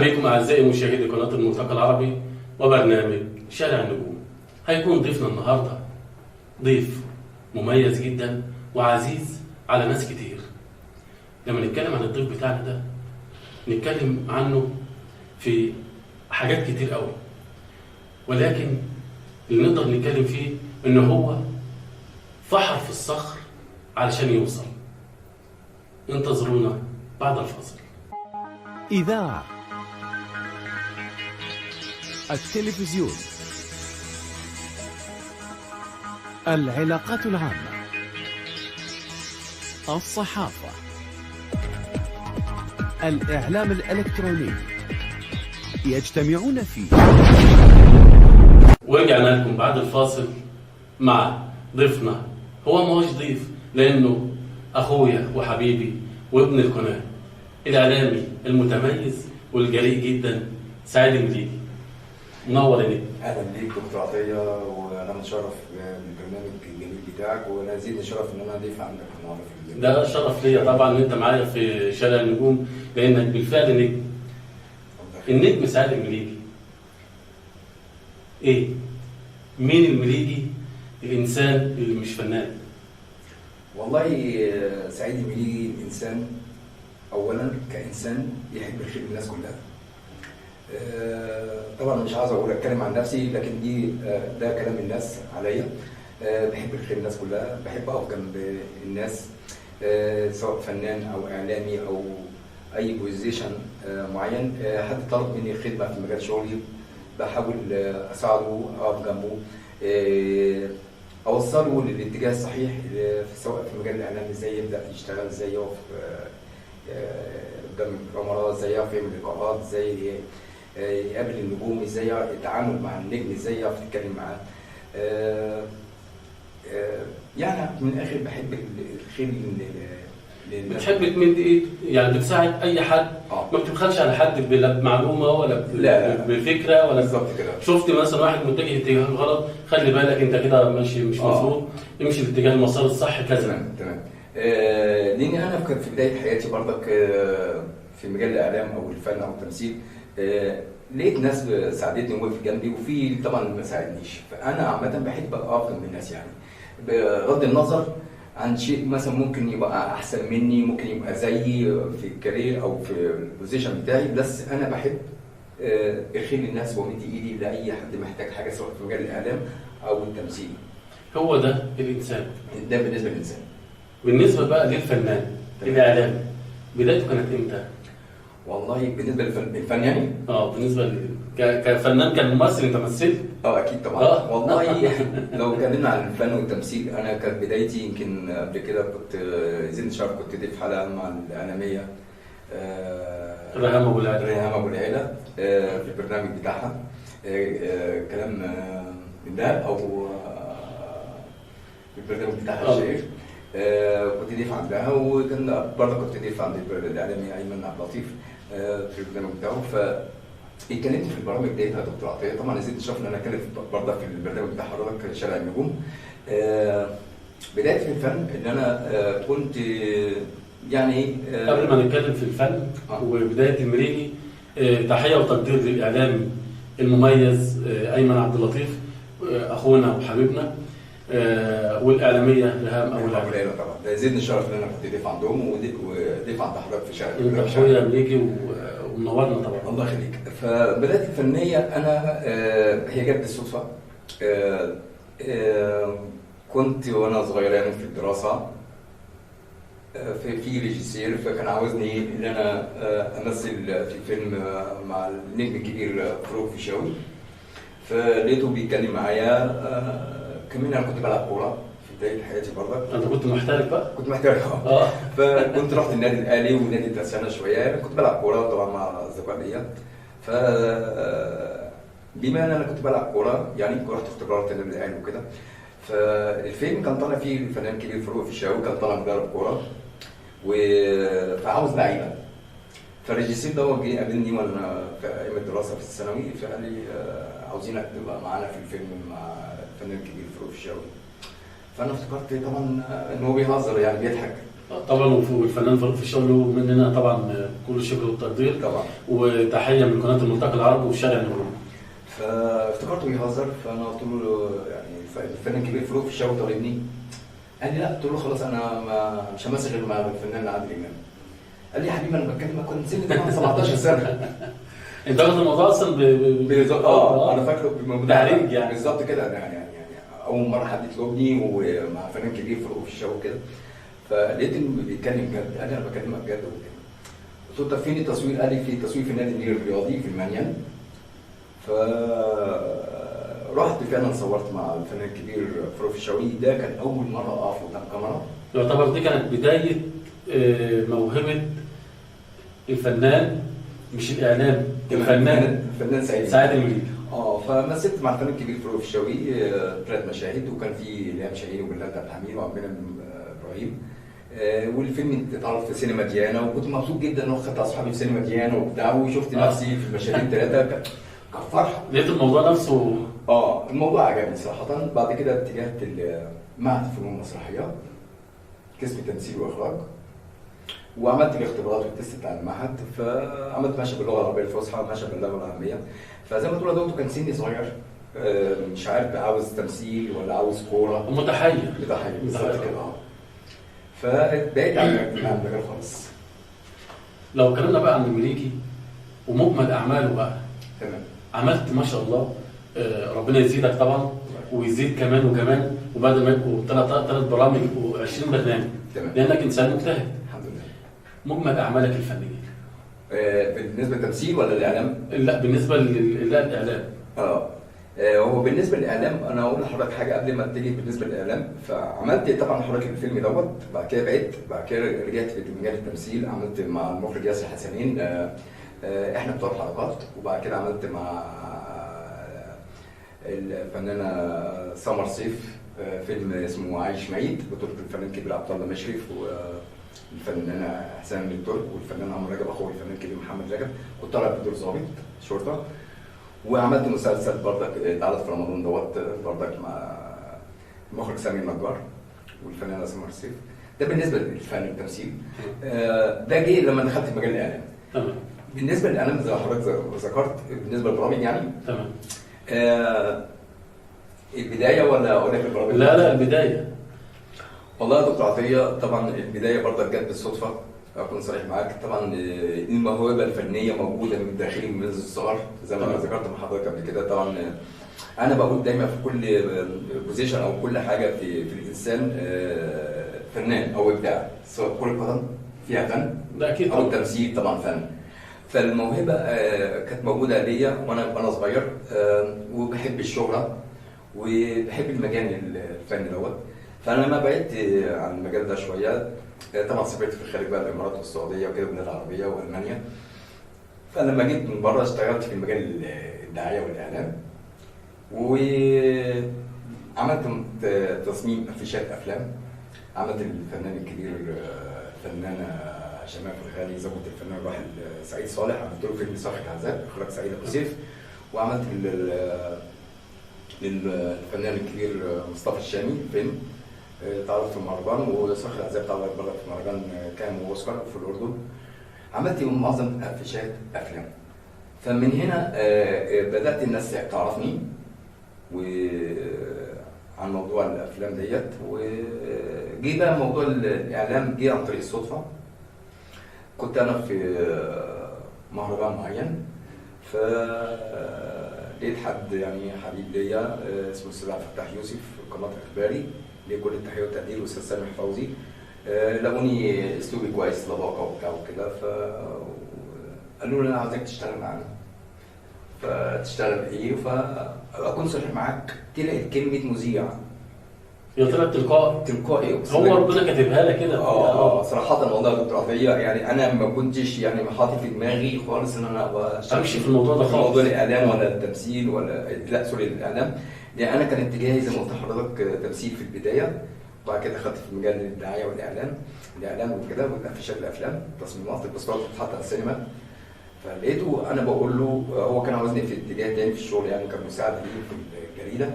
أهلا بكم أعزائي مشاهدي قناة الملتقى العربي وبرنامج شارع النجوم. هيكون ضيفنا النهاردة ضيف مميز جدا وعزيز على ناس كتير. لما نتكلم عن الضيف بتاعنا ده نتكلم عنه في حاجات كتير قوي، ولكن اللي نقدر نتكلم فيه إن هو فحر في الصخر علشان يوصل. انتظرونا بعد الفاصل. إذاعة، التلفزيون، العلاقات العامة، الصحافة، الإعلام الإلكتروني يجتمعون فيه. ورجعنا لكم بعد الفاصل مع ضيفنا. هو ماهوش ضيف لأنه أخويا وحبيبي وابن القناة، الإعلامي المتميز والجريء جدا سعيد المليجي. منور يا نجم. اهلا بيك دكتور عطيه، وانا متشرف بالبرنامج الجميل بتاعك، وانا زيد شرف ان انا اضيف عندك النهارده في البرنامج. ده شرف ليا طبعا ان انت معايا في شارع النجوم، لانك بالفعل نجم. النجم سعيد المليجي. ايه؟ مين المليجي؟ الانسان اللي مش فنان. والله سعيد المليجي انسان، اولا كانسان يحب الخير للناس كلها. طبعا مش عاوز اتكلم عن نفسي، لكن ده كلام الناس عليا. بحب الخير للناس كلها، بحب اقف جنب الناس، سواء فنان او اعلامي او اي بوزيشن معين. حد طلب مني خدمه في مجال شغلي بحاول اساعده، اقف جنبه، اوصله للاتجاه الصحيح، سواء في مجال الاعلام ازاي يبدا يشتغل، ازاي يقف قدام الكاميرا، ازاي يعرف يعمل لقاءات، ازاي يقابل النجوم، ازاي يتعامل مع النجم، ازاي يعرف يتكلم معاه. يعني من الاخر بحب الخير للناس. بتحب تمد ايه؟ يعني بتساعد اي حد. ما بتبخلش على حد بمعلومه ولا لا. بفكره ولا بالظبط كده. شفت مثلا واحد متجه اتجاه غلط، خلي بالك انت كده ماشي مش مظبوط، امشي في اتجاه المسار الصح كذا. تمام. لاني انا في بدايه حياتي برضك في مجال الاعلام او الفن او التمثيل، لقيت ناس ساعدتني ووقفت جنبي، وفي طبعا ما ساعدنيش. فانا عامه بحب اقف جنب الناس، يعني بغض النظر عن شيء مثلا ممكن يبقى احسن مني، ممكن يبقى زيي في الكارير او في البوزيشن بتاعي، بس انا بحب الخير للناس وامد ايدي لاي حد محتاج حاجه، سواء في مجال الاعلام او التمثيل. هو ده الانسان. ده بالنسبه للانسان. بالنسبه بقى للفنان الاعلامي، بدايته كانت امتى؟ والله بالنسبه للفن يعني بالنسبه كفنان، كان ممثل، انت مثلت؟ اكيد طبعا. والله لو اتكلمنا عن الفن والتمثيل، انا كانت بدايتي يمكن قبل كده كنت زين شرف، كنت ضيف حلقه مع الاعلاميه ريهام ابو العيله في البرنامج بتاعها، كلام من ده، او في البرنامج بتاعها الشهير. كنت ضيف عندها، وكان برضه كنت ضيف عند الاعلامي ايمن عبد اللطيف في البرنامج بتاعه. اتكلمت في البرامج ديت يا دكتور عطيه. طبعا زيد الشرف ان انا اتكلم برضه في البرنامج بتاع حضرتك شارع النجوم. بدايه في الفن ان انا كنت يعني قبل ما نتكلم في الفن وبدايه المليجي، تحيه وتقدير للاعلامي المميز ايمن عبد اللطيف، اخونا وحبيبنا، والاعلاميه ريهام ابو العيله. طبعا ده زيدني الشرف ان انا كنت ضيف عندهم وضيف عند حضرتك في شارع انت اخويا مليجي ومنورنا طبعا. الله يخليك. فبدايه الفنيه انا هي جت بالصدفه. كنت وانا صغير يعني في الدراسه، في ريجيسير فكان عاوزني ان انا امثل في فيلم مع النجم الكبير فاروق فيشاوي. فلقيته بيتكلم معايا. كمان انا كنت بلعب كوره في بدايه حياتي برضه. انت كنت محترف بقى؟ كنت محترف. فكنت رحت النادي الاهلي ونادي الترسانه شويه، كنت بلعب كوره طبعا مع اصدقاء ليا. ف بما ان انا كنت بلعب كوره يعني رحت اختبارات النادي الاهلي وكده. فالفيلم كان طالع فيه الفنان الكبير فاروق فيشاوي، كان طالع مدرب كوره فعاوز لعيبه. فالريجيسير ده جه قابلني وانا في ايام الدراسه في الثانوي، فقال لي عاوزينك تبقى معانا في الفيلم مع الفنان الكبير فاروق فيشاوي. فانا افتكرت طبعا ان هو بيهزر يعني بيضحك. طبعا والفنان فاروق الفيشاوي له مننا طبعا كل الشكر والتقدير طبعا. وتحيه من قناه الملتقى العربي والشارع النجوم. فافتكرته بيهزر، فانا قلت له يعني الفنان الكبير فاروق الفيشاوي طالبني. قال لي لا، قلت له خلاص انا مش همثل غير مع الفنان عادل امام. قال لي يا حبيبي انا بتكلم كنت سني طبعا 17 سنه. انت واخد الموضوع اصلا انا فاكره تحريج يعني بالظبط كده. يعني اول مره حد يطلبني ومع فنان كبير فاروق الفيشاوي كده، فلقيت انه بيتكلم جد. قال لي انا بكلمك جد وكده. قلت له طب فين التصوير؟ قال لي في تصوير في النادي النيل الرياضي في المانيال. ف رحت فعلا صورت مع الفنان الكبير فاروق الفيشاوي. ده كان اول مره اقف قدام كاميرا. يعتبر دي كانت بدايه موهبه الفنان، مش الاعلام، الفنان سعيد المليجي. فمثلت مع الفنان الكبير فاروق الفيشاوي 3 مشاهد، وكان في ليام شاهين وبلال عبد الحميد وعمنا ابراهيم. والفيلم اتعرض في سينما ديانا، وكنت مبسوط جدا ان خدت اصحابي في سينما ديانا وبتاع، وشفت نفسي في المشاهدين 3. كان فرحه. لقيت الموضوع نفسه الموضوع عجبني صراحه. بعد كده اتجهت لمعهد الفنون المسرحيه، قسم تمثيل واخراج، وعملت الاختبارات والتست بتاع المعهد. فعملت ماشيه باللغه العربيه الفصحى، ماشيه باللغه العاميه. فزي ما تقول يا دكتور كان سني صغير، مش عارف عاوز تمثيل ولا عاوز كوره، متحير بالظبط كده. فبقيت مع المجال خالص. لو اتكلمنا بقى عن المليجي ومجمل اعماله بقى، تمام. عملت ما شاء الله، ربنا يزيدك طبعا ويزيد كمان وكمان، وبعد ما يبقوا 3 برامج و20 برنامج. تمام. لانك انسان مجتهد. الحمد لله. مجمل اعمالك الفنيه بالنسبه للتمثيل ولا الاعلام؟ لا بالنسبه للاعلام. هو بالنسبه للاعلام انا اقول لحضرتك حاجه قبل ما اتجه بالنسبه للاعلام. فعملت طبعا حضرتك الفيلم دوت. بعد كده رجعت في مجال التمثيل، عملت مع المخرج ياسر حسنين احنا بتوع الحلقات. وبعد كده عملت مع الفنانه سمر سيف فيلم اسمه عايش ميت بطولة الفنان الكبير عبد الله مشرف والفنانه حسام الترك والفنان عمرو رجب اخو الفنان الكبير محمد رجب. كنت طالع بدور ضابط شرطه. وعملت مسلسل بردك اتعرض في رمضان دوت بردك مع المخرج سامي النجار والفنانه سمر سيف. ده بالنسبه للفن والتمثيل. ده جه لما دخلت في مجال الاعلام. تمام. بالنسبه للاعلام زي ما حضرتك ذكرت، بالنسبه للبرامج يعني. تمام. البدايه ولا اقول لك البرامج؟ لا البدايه. والله يا دكتور عطيه طبعا البدايه برضك جت بالصدفه. اكون صريح معاك. طبعا الموهبه الفنيه موجوده من داخلي من الصغر زي ما انا ذكرت مع حضرتك قبل كده. طبعا انا بقول دايما في كل بوزيشن او كل حاجه في الانسان فنان او ابداع، سواء كره قدم فيها فن ده اكيد او التمثيل طبعا فن. فالموهبه كانت موجوده ليا وانا صغير، وبحب الشهره وبحب المجال الفني دوت. فانا لما بعدت عن المجال ده شويه، طبعا سافرت في الخارج بقى، الامارات والسعوديه وكده والبلاد العربيه والمانيا. فلما جيت من بره اشتغلت في مجال الدعايه والاعلام، وعملت تصميم افيشات افلام. عملت الفنان الكبير الفنانه شمال فرغالي زوجة الفنان الراحل سعيد صالح، عملت له فيلم صاحب العذاب اخراج سعيد ابو سيف. وعملت للفنان الكبير مصطفى الشامي فيلم اتعرض في مهرجان، وصاحب العذاب اتعرض بره في مهرجان كام واوسكار في الاردن. عملت معظم افيشات افلام. فمن هنا بدات الناس تعرفني عن موضوع الافلام ديت. وجي بقى موضوع الاعلام جه عن طريق الصدفه. كنت انا في مهرجان معين، فلقيت حد يعني حبيب ليا اسمه الاستاذ عبد الفتاح يوسف في قناه اخباري، ليه كل التحيه والتقدير، والاستاذ سامح فوزي. لقوني اسلوبي كويس لباقه وبتاع وكده، فقالوا لي انا عايزك تشتغل معانا. فتشتغل ايه؟ فاكون صريح معاك، تلاقي كلمه مذيع هي طلعت تلقائي. هو ربنا كاتبها لك كده. صراحه والله يا دكتور عطيه يعني انا ما كنتش يعني حاطط في دماغي خالص ان انا امشي في الموضوع ده خالص، موضوع الاعلام ولا التمثيل ولا لا سوري الاعلام. يعني انا كان اتجاهي زي ما قلت لحضرتك تمثيل في البدايه، وبعد كده دخلت في مجال الدعايه والاعلان وكده، والافيشات الافلام تصميمات البوسترات بتتحط على السينما. فلقيته انا بقول له، هو كان عاوزني في اتجاه تاني في الشغل يعني، كان مساعد لي في الجريده.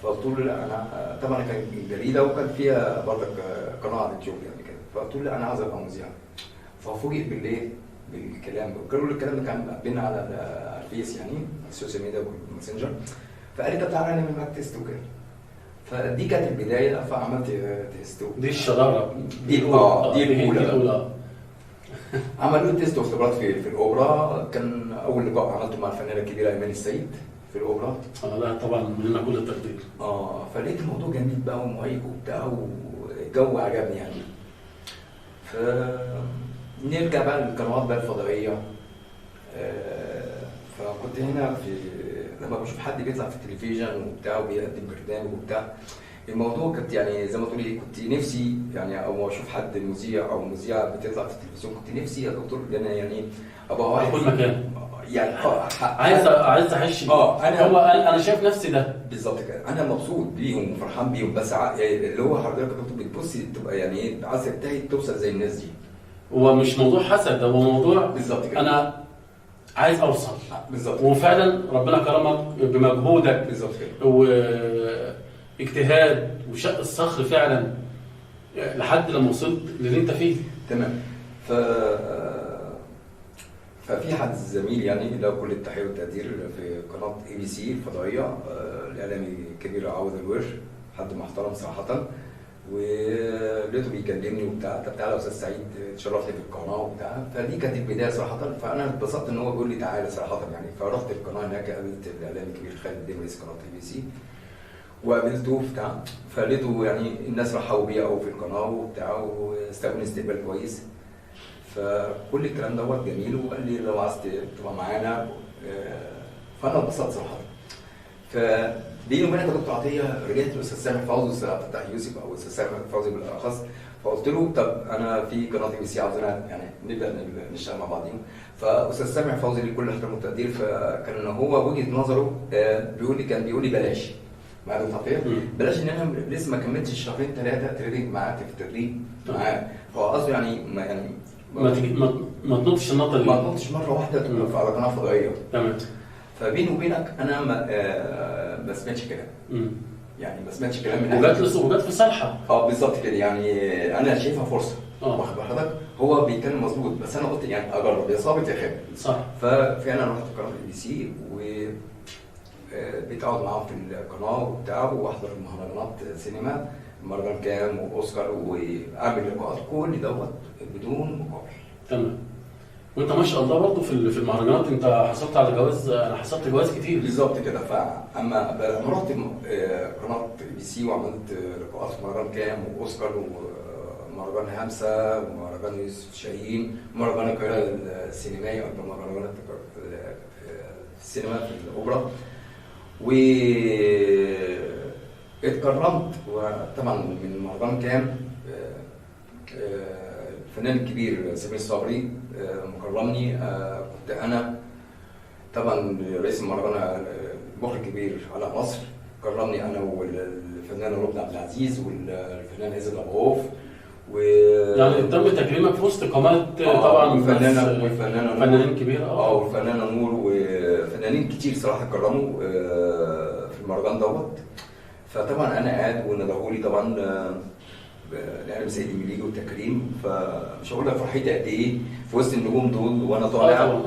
فقلت له لا انا طبعا كان جريده وكان فيها برضك قناه على اليوتيوب يعني كده. فقلت له لا انا عايز ابقى مذيع. ففوجئ بالايه بالكلام، قالوا لي الكلام ده كان بينا على الفيس يعني السوشيال ميديا والماسنجر. فقال لي طب تعالى نعمل معاك تيست وكده. فدي كانت البدايه، فعملت تيست. دي الشراره دي دي الاولى. الاولى. عملوا لي تيست واختبارات في الاوبرا. كان اول لقاء عملته مع الفنانه الكبيره ايمان السيد في الاوبرا. لا طبعا لنا كل التقدير. فلقيت الموضوع جميل بقى ومهيج وبتاع، والجو عجبني يعني. فنرجع بقى للقنوات بقى الفضائيه. فكنت هنا لما بشوف حد بيطلع في التلفزيون وبتاع وبيقدم برنامج وبتاع، الموضوع كنت يعني زي ما تقولي كنت نفسي يعني، او اشوف حد مذيع او مذيعه بتطلع في التلفزيون، كنت نفسي يا دكتور انا يعني ابقى واحد في كل مكان يعني. عايز اعيش. انا شايف نفسي ده بالظبط كده. انا مبسوط بيهم وفرحان بيهم، بس اللي هو حضرتك يا دكتور بتبصي تبقى يعني ايه، عايز تجتهد توصل زي الناس دي. هو مش موضوع حسد، هو موضوع بالظبط كده. انا عايز اوصل بالظبط، وفعلا ربنا كرمك بمجهودك بالظبط كده، واجتهاد وشق الصخر فعلا لحد لما وصلت للي انت فيه. تمام. ففي حد زميل يعني له كل التحيه والتقدير في قناه ABC الفضائيه، الاعلامي الكبير عوض الورش، حد محترم صراحه. ولقيته بيكلمني وبتاع، طب تعالى يا استاذ سعيد تشرفني في القناه وبتاع. فدي كانت البدايه صراحه. فانا اتبسطت ان هو بيقول لي تعالى صراحه يعني. فرحت القناه هناك، قابلت الاعلامي الكبير خالد الدين رئيس قناه ABC، وقابلته بتاع. فلقيته يعني الناس رحبوا بيا قوي في القناه وبتاع، واستقبلوني استقبال كويس. فكل الكلام دوت جميل، وقال لي لو عايز تبقى معانا. فانا اتبسطت صراحه. فبيني وبينك يا دكتور عطيه، رجعت للاستاذ سامح فوزي والاستاذ عبد الفتاح يوسف، او الاستاذ سامح فوزي بالاخص. فقلت له طب انا في قناه ABC عاوزنا يعني نبدا نشتغل مع بعضين. فاستاذ سامح فوزي ليه كل احترام والتقدير، فكان هو وجهه نظره كان بيقول لي بلاش مع دكتور عطيه، بلاش ان انا لسه ما كملتش شهرين ثلاثه تريننج معاه في التدريب معاه. فهو قصده يعني ما تنطش النطه دي، ما تنطش مره واحده على قناه فضائيه. تمام. فبيني وبينك انا ما سمعتش كلام، يعني ما سمعتش كلام من وجات في صالحه. بالظبط كده يعني. انا شايفها فرصه، واخد بالك. هو بيتكلم مظبوط، بس انا قلت يعني اجرب، يا صابت يا خابت. صح. ففعلا رحت قناه ABC بقيت اقعد معاهم في القناه وبتاع، واحضر مهرجانات سينما، مهرجان كام واوسكار، واعمل لقاءات، كل دوت بدون مقابل. تمام. وانت ما شاء الله برضه في المهرجانات انت حصلت على جوائز. انا حصلت جوائز كتير. بالظبط كده. فاما رحت قناه ABC وعملت لقاءات في مهرجان كام واوسكار ومهرجان همسه ومهرجان يوسف شاهين ومهرجان القاهره السينمائي، اكبر مهرجانات السينما في الاوبرا. واتكرمت وطبعا من مهرجان كام الفنان الكبير سمير صبري مكرمني. كنت انا طبعا رئيس المهرجان المخرج الكبير علاء مصر كرمني انا والفنانه ربنا عبد العزيز والفنان عز الابغوف، يعني تم تكريمك في وسط قامات طبعا والفنانه فنانين كبيره. والفنانه نور وفنانين كتير صراحه كرموا في المهرجان دوت. فطبعا انا قاعد وندهولي طبعا الاعلام سيد المليجي والتكريم. فمش هقول لك فرحتي قد ايه في وسط النجوم دول وانا طالع.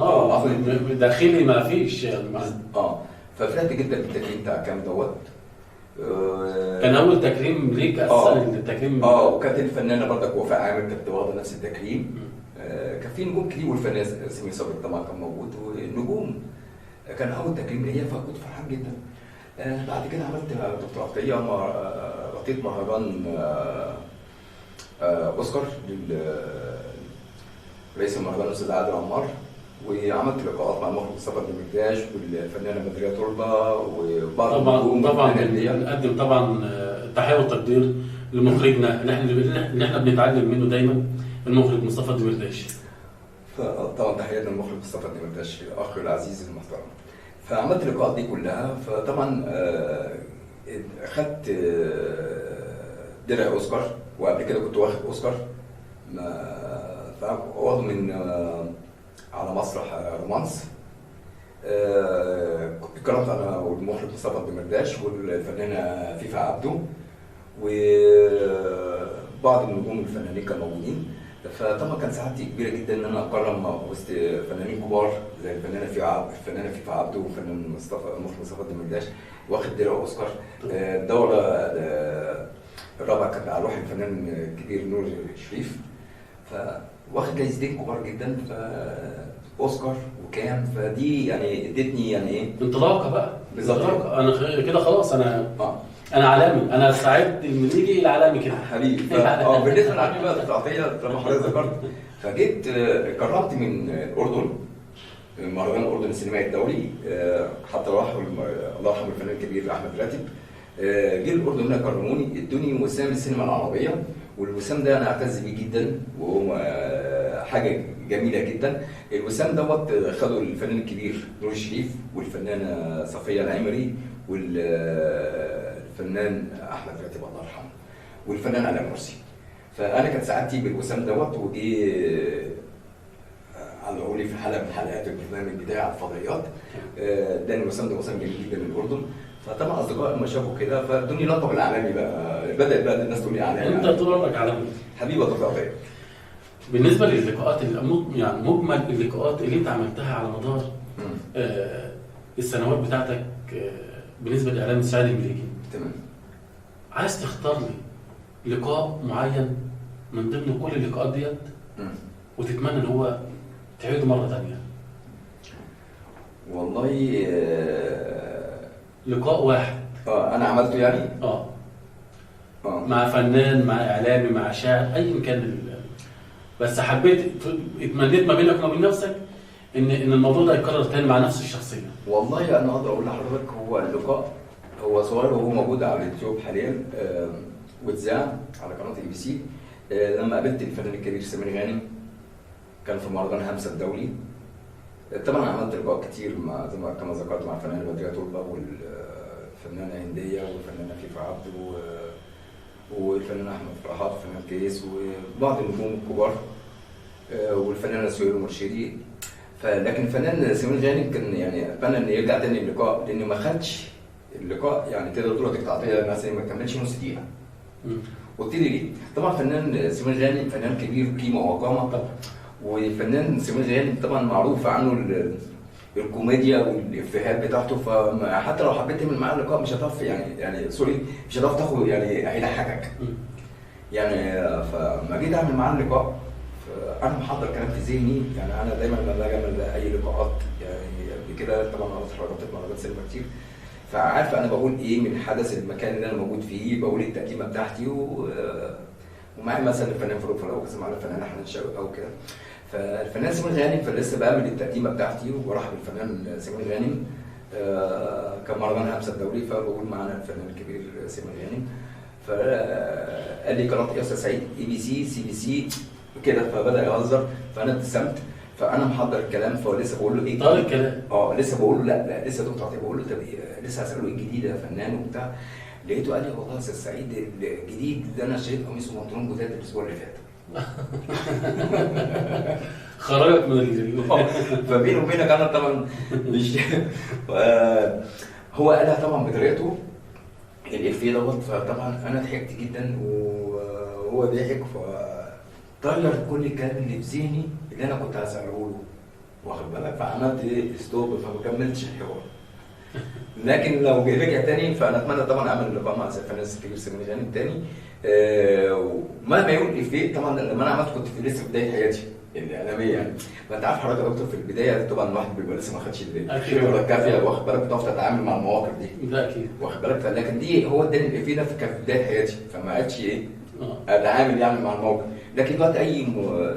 داخلي ما فيش ففرحت جدا بالتكريم بتاع كام دوت. كان اول تكريم ليك اساسا التكريم. وكانت الفنانه برضك وفاء عامر كانت واخده نفس التكريم. كان في نجوم كتير، والفنان سمير صبري طبعا كان موجود، والنجوم كان اول تكريم ليا، فكنت فرحان جدا. بعد كده عملت دكتور عطيه، غطيت مهرجان اوسكار رئيس المهرجان الاستاذ عادل عمار، وعملت لقاءات مع المخرج مصطفى الدمرداش والفنانه بدريه تربه وبعض النجوم. طبعا نقدم طبعا التحيه والتقدير لمخرجنا اللي احنا بنتعلم منه دايما، المخرج مصطفى الدمرداش. طبعا تحياتنا للمخرج مصطفى الدمرداش اخي العزيز المحترم. فعملت اللقاءات دي كلها. فطبعا اخدت درع اوسكار، وقبل كده كنت واخد اوسكار واخده من على مسرح رومانس. اتكرمت انا والمخرج مصطفى الدمرداش والفنانه فيفا عبده، بعض النجوم الفنانين كانوا موجودين. فطبعا كان سعادتي كبيره جدا ان انا اكرم وسط فنانين كبار زي الفنانه فيفا عبده والفنان مصطفى الدمرداش واخد درع اوسكار. الدوره الرابعه كانت على روح الفنان الكبير نور الشريف، فواخد جايزتين كبار جدا، اوسكار وكام، فدي يعني ادتني يعني ايه انطلاقه بقى بالظبط. انا كده خلاص، انا عالمي، انا سعيد ان يجي العالمي كده حبيبي. بالنسبه للعالمي بقى التعطيه طالما حضرتك ذكرت، فجيت كرمت من الاردن مهرجان الاردن السينمائي الدولي، حتى راح الله يرحمه الفنان الكبير احمد راتب، جه الاردن هنا كرموني، ادوني وسام السينما العربيه، والوسام ده انا اعتز بيه جدا وهو حاجه جميله جدا. الوسام دوت خدوا الفنان الكبير نور الشريف والفنانه صفيه العمري والفنان احمد راتب الله يرحمه والفنان علاء مرسي. فانا كانت سعادتي بالوسام دوت، وجي على قولي في حلقه من حلقات البرنامج بتاعي على الفضائيات، اداني الوسام ده وسام جميل جدا من الاردن. فطبعا اصدقائي لما شافوا كده فادوني لقب الاعلامي بقى، بدات بقى الناس تقول لي اعلامي. انت طول عمرك عالمي حبيبي يا دكتور عطيه. بالنسبه للقاءات يعني مجمل اللقاءات اللي انت عملتها على مدار السنوات بتاعتك بالنسبه للاعلام السعودي المليجي، تمام، عايز تختار لي لقاء معين من ضمن كل اللقاءات ديت وتتمنى ان هو تعيده مره ثانيه؟ والله لقاء واحد انا عملته يعني مع فنان، مع اعلامي، مع شاعر، ايا كان بس حبيت اتمنيت ما بينك وما بين نفسك ان الموضوع ده يتكرر تاني مع نفس الشخصيه. والله انا اقدر اقول لحضرتك هو اللقاء هو صغير وهو موجود على اليوتيوب حاليا، واتذاع على قناه ABC. لما قابلت الفنان الكبير سمير غانم كان في مهرجان همسه الدولي. طبعا عملت لقاء كتير مع زي ما كما ذكرت مع الفنانه بدريه طلبه والفنانه هنديه والفنانه فيفا عبده والفنان احمد فرحات والفنان كيس وبعض النجوم الكبار والفنانه سهير مرشدي. لكن الفنان سمير غانم كان يعني اتمنى ان يرجع تاني اللقاء، لانه ما خدش اللقاء يعني تقدر تقول لك تعطيه مثلا ما كملش نص دقيقه. قلت لي ليه؟ طبعا الفنان سمير غانم فنان كبير قيمه وقامه طبعا، والفنان سمير غانم طبعا معروف عنه الكوميديا والافيهات بتاعته، فحتى لو حبيت تعمل معاه لقاء مش هتعرف يعني سوري مش هتعرف تاخد يعني هيضحكك يعني. فما جيت اعمل معاه اللقاء انا محضر كلام في ذهني، يعني انا دايما لما باجي اعمل اي لقاءات يعني قبل كده طبعا انا رحت مهرجانات سينما كتير، فعارف انا بقول ايه من حدث المكان اللي انا موجود فيه، بقول التقديمه بتاعتي ومعايا مثلا الفنان فاروق فراوكس مع الفنان احمد شوقي او كده. فالفنان سمير غانم فلسه بعمل التقديمه بتاعتي وبرحب بالفنان سمير غانم. كان مهرجان همسه الدولي، فبقول معانا الفنان الكبير سمير غانم، فقال لي قناه يا استاذ سعيد ABC CBC كده، فبدا يهزر فانا ابتسمت، فانا محضر الكلام فلسه بقول له ايه طال الكلام لسه بقول له لا لسه دكتور عطيه، بقول له طب لسه هساله ايه الجديد يا فنان وبتاع. لقيته قال لي والله يا استاذ سعيد الجديد ده انا شريت قميص وبنطلون جداد الاسبوع اللي فات. خرجت من فبيني وبينك انا طبعا مش هو قالها طبعا بطريقته الافيه دوت، فطبعا انا ضحكت جدا وهو ضحك، فطير كل الكلام اللي في ذهني اللي انا كنت هساله له، واخد بالك، فعملت ستوب فما كملتش الحوار. لكن لو رجع تاني فانا اتمنى طبعا اعمل لقاء مع الفنان الكبير سمير غانم تاني. ومهما يقول افيه طبعا لما انا عملت كنت لسه في بدايه حياتي الاعلاميه يعني، ما انت عارف حضرتك يا دكتور في البدايه طبعا الواحد بيبقى لسه ما خدش الخبره الكافيه، واخد بالك، بتعرف تتعامل مع المواقف دي. ده اكيد واخد بالك، لكن دي هو اداني الافيه ده كان في بدايه حياتي، فما عادش اتعامل يعني مع الموقف. لكن دلوقتي اي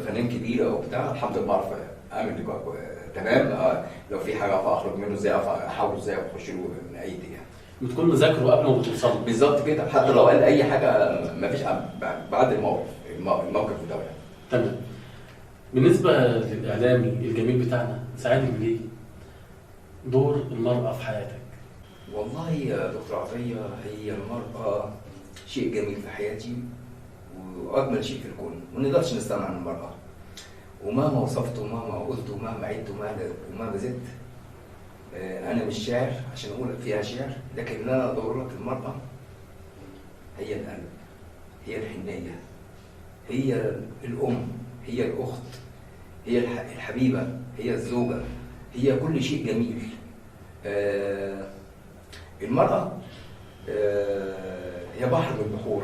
فنان كبير او بتاع الحمد لله بعرف اعمل لقاء تمام. لو في حاجه اخرج منه ازاي احاول ازاي اخش له من اي دي يعني. بتكون مذاكره قبل ما بتوصل بالظبط كده، حتى لو قال اي حاجه ما فيش بعد الموقف ده يعني. تمام. بالنسبه للاعلامي الجميل بتاعنا سعيد المليجي، دور المراه في حياتك؟ والله يا دكتور عطيه هي المراه شيء جميل في حياتي واجمل شيء في الكون، ما نقدرش نستغنى عن المراه. ومهما وصفت ومهما قلت ومهما عدت ومهما زدت، انا مش شاعر عشان اقول فيها شعر، لكن اللي انا ادور لك المراه هي القلب، هي الحنيه، هي الام، هي الاخت، هي الحبيبه، هي الزوجه، هي كل شيء جميل. المراه هي بحر من البحور،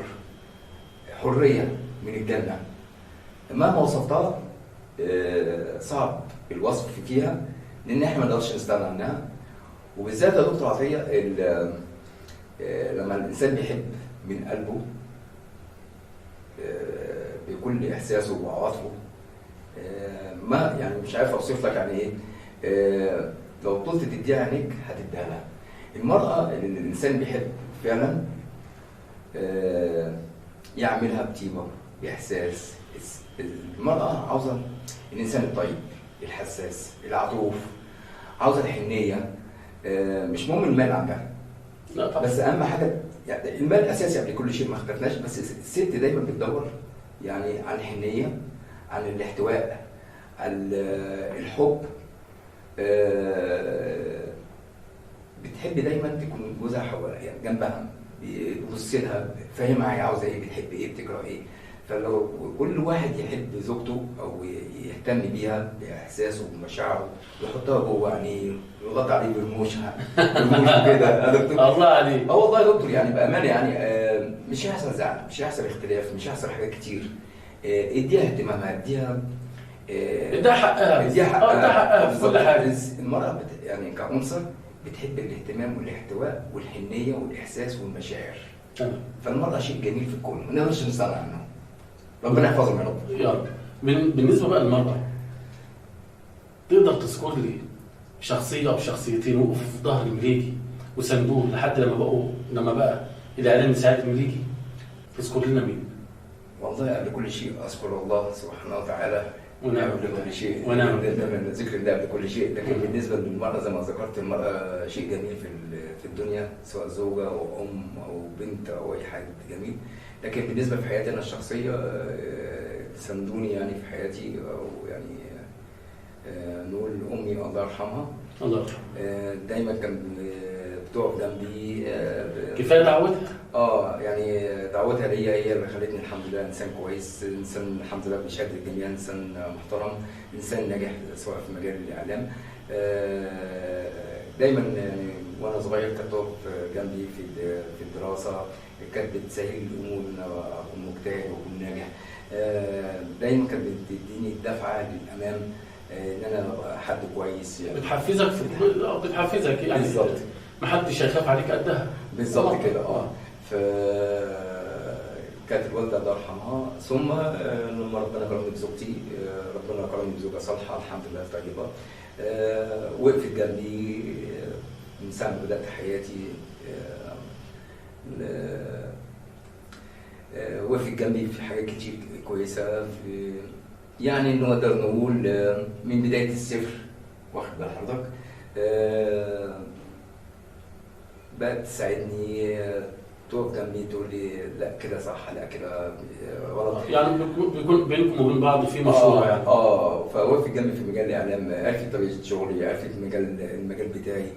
حريه من الجنه. مهما وصفتها صعب الوصف فيها، لان احنا ما نقدرش نستغنى عنها. وبالذات يا دكتور عطيه لما الانسان بيحب من قلبه بكل احساسه وعواطفه، ما يعني مش عارف اوصف لك يعني ايه. لو طولت تديها عينيك هتديها لها. المراه اللي الانسان بيحب فعلا يعملها بطيبه باحساس. المراه عاوزه الانسان الطيب الحساس العطوف، عاوزه الحنيه. مش مهم المال عندها، لا طبعا. بس اهم حاجه يعني المال اساسي قبل كل شيء، ما اختلفناش، بس الست دايما بتدور يعني عن الحنيه، عن الاحتواء، عن الحب. بتحب دايما تكون جوزها يعني جنبها، بيبص لها، فاهمها هي عاوزه ايه، بتحب ايه، بتكره ايه. فلو كل واحد يحب زوجته او يهتم بيها باحساسه ومشاعره، يحطها جوه عينيه، يضغط عليه برموشها كده. الله عليك. والله يا دكتور يعني بامانه يعني مش هيحصل زعل، مش هيحصل اختلاف، مش هيحصل حاجات كتير. اديها اهتمامها، اديها حقها، اديها حقها في كل حاجه. المراه يعني كعنصر بتحب الاهتمام والاحتواء والحنيه والاحساس والمشاعر. تمام. فالمراه شيء جميل في الكون، ما نقدرش نستغنى عنه. ربنا يحفظهم يا رب. يا رب. بالنسبه بقى للمراه، تقدر تذكر لي شخصيه او شخصيتين وقفوا في ظهر المليكي وساندوه لحد لما بقى الاعلام يساعد المليكي؟ تذكر لنا مين؟ والله قبل كل شيء اذكر الله سبحانه وتعالى، ونعم قبل كل شيء، ونعم من ذكر الله قبل كل شيء. لكن بالنسبه للمراه زي ما ذكرت، المراه شيء جميل في الدنيا، سواء زوجه او ام او بنت او اي حاجه جميل. لكن بالنسبه في حياتي انا الشخصيه ساندوني يعني في حياتي، او يعني نقول امي الله يرحمها. الله يرحمها. دايما كان بتقف جنبي. كفايه دعوتها. يعني دعوتها ليا هي اللي خلتني الحمد لله انسان كويس، انسان الحمد لله بشهاده الجميع انسان محترم، انسان ناجح سواء في مجال الاعلام. دايما يعني وانا صغير كانت تقف جنبي في الدراسه، كانت بتسهل لي الامور ان اكون مجتهد واكون ناجح. دايما كانت بتديني الدفعه للامام ان انا ابقى حد كويس يعني. بتحفزك يعني. بالظبط. ما حدش هيخاف عليك قدها. بالظبط كده. كانت الوالده الله يرحمها. ثم لما ربنا كرمني بزوجتي، ربنا كرمني بزوجه صالحه الحمد لله طيبه، وقفت جنبي من ساعه ما بدات حياتي. وقفت جنبي في حاجات كتير كويسه، في يعني نقدر نقول من بدايه الصفر، واخد بال حضرتك. بقت تساعدني، تقف جنبي تقول لي لا كده صح، لا كده غلط. يعني بيكون بينكم وبين بعض في مشوره يعني. فوقفت جنبي في مجال الاعلام، عرفت طبيعه شغلي، عرفت المجال بتاعي.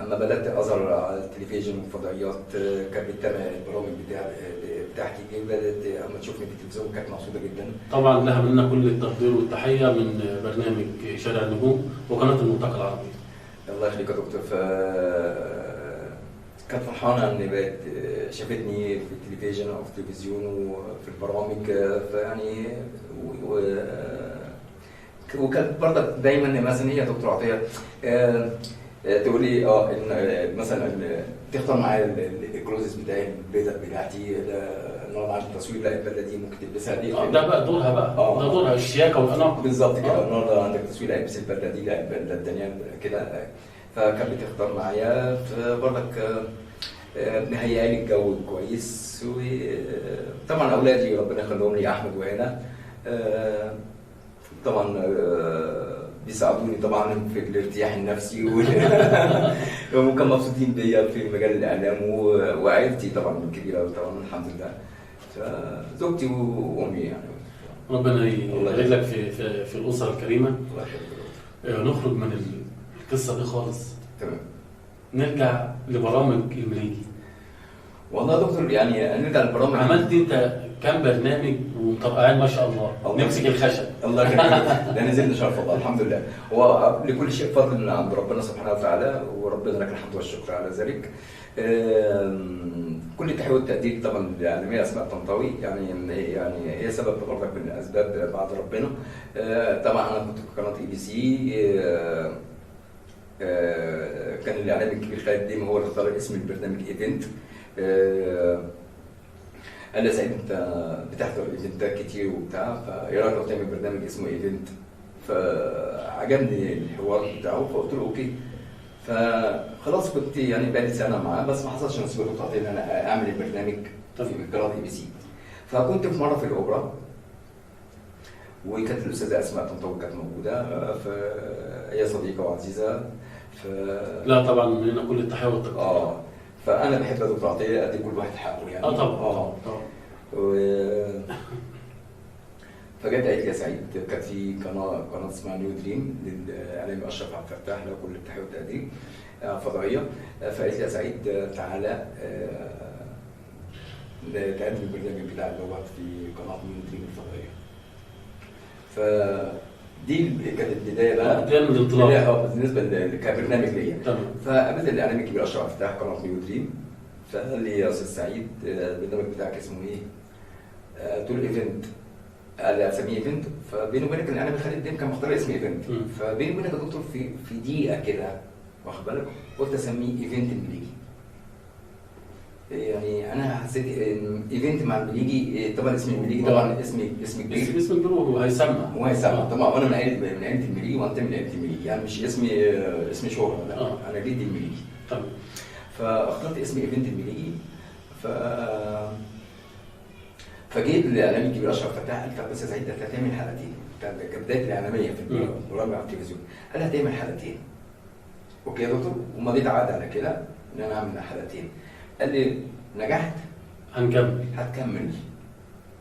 اما بدات اظهر على التلفزيون والفضائيات، كانت بتتابع البرامج بتاعتي، بدات اما تشوفني في التلفزيون كانت مبسوطه جدا. طبعا لها منا كل التقدير والتحيه من برنامج شارع النجوم وقناه الملتقى العربي. الله يخليك يا دكتور. كانت فرحانه ان بقت شافتني في التلفزيون او في التلفزيون وفي البرامج، فيعني وكانت برضه دايما مثلا هي يا دكتور عطيه تقول لي ان مثلا تختار معايا الكلوزز بتاعي، البدل بتاعتي، النهارده عندي تصوير، لا البدله دي ممكن تلبسها دي. ده بقى دورها بقى. ده دورها الشياكه والاناقه. بالظبط كده. النهارده عندك تصوير، لا البس البدله دي، لا البدله الثانيه كده. فكانت بتختار معايا، فبرضك مهيئه لي الجو كويس. وطبعا اولادي ربنا يخليهم لي، احمد وهنا، طبعا بيساعدوني طبعا في الارتياح النفسي وكانوا مبسوطين بيا في مجال الاعلام، وعائلتي طبعا الكبيره طبعا الحمد لله، فزوجتي وامي يعني. ربنا يبارك لك في الاسره الكريمه. الله يخليك. نخرج من القصه دي خالص. تمام. نرجع لبرامج المليكي. والله يا دكتور يعني نرجع للبرامج. عملت انت كام برنامج ومطرقعين ما شاء الله، الله نمسك الخشب. الله يكرمك. ده نزلنا شرف والله الحمد لله. هو لكل شيء فضل من عند ربنا سبحانه وتعالى، وربنا لك الحمد والشكر على ذلك. كل التحيه والتقدير طبعا للإعلامية أسماء طنطاوي، يعني هي سبب برضك من الاسباب بعد ربنا. طبعا انا كنت في قناه ABC. كان الاعلامي الكبير خالد ديم هو اللي اختار اسم البرنامج ايفنت. قال لي سعيد انت بتحضر ايفنتات كتير وبتاع، فايه رايك لو تعمل برنامج اسمه ايفنت؟ فعجبني الحوار بتاعه فقلت له اوكي. فخلاص كنت يعني بقالي سنه معاه، بس ما حصلش نصيب الوقت ان انا اعمل البرنامج في قناه ABC. فكنت في مره في الاوبرا، وكانت الاستاذه اسماء طنطاوي كانت موجوده، فهي صديقه وعزيزه. لا طبعا هنا كل التحيه والتقدير. فانا بحب يا دكتور عطيه ادي كل واحد حقه يعني. طبعا. فجت قالت لي يا سعيد، كانت في قناه اسمها نيو دريم للاعلامي اشرف عبد الفتاح، له كل التحيه والتقدير، فضائيه. فقالت لي يا سعيد تعالى تقدم البرنامج بتاع اللغات في قناه نيو دريم الفضائيه. فدي كانت البدايه بقى، بدايه من الانطلاق بالنسبه كبرنامج ليا. فقابلت الاعلامي الكبير اشرف عبد الفتاح قناه نيو دريم، فقال لي يا استاذ سعيد البرنامج بتاعك اسمه ايه؟ قلت له ايفنت. قال لي اسميه ايفنت. فبيني وبينك الاعلامي خالد ديم كان مختار اسم ايفنت، فبيني وبينك يا دكتور في دقيقه كده واخد بالك قلت اسميه ايفنت المليجي. يعني انا حسيت ان ايفنت مع المليجي، طبعا اسم المليجي طبعا اسم كبير، اسم كبير وهيسمع طبعا. وانا من عيله المليجي وانت من عيله المليجي، يعني مش اسمي شهره، لا انا جدي المليجي. تمام. فاخترت اسم ايفنت المليجي. فجيت الاعلامي الكبير اشرف فتاح قال لي بس يا سعيد انت هتعمل حلقتين، كبدايه الاعلاميه في البرامج على التلفزيون. قال لي هتعمل حلقتين. اوكي يا دكتور، ومضيت عقد على كده ان انا اعمل حلقتين. قال لي نجحت هتكمل،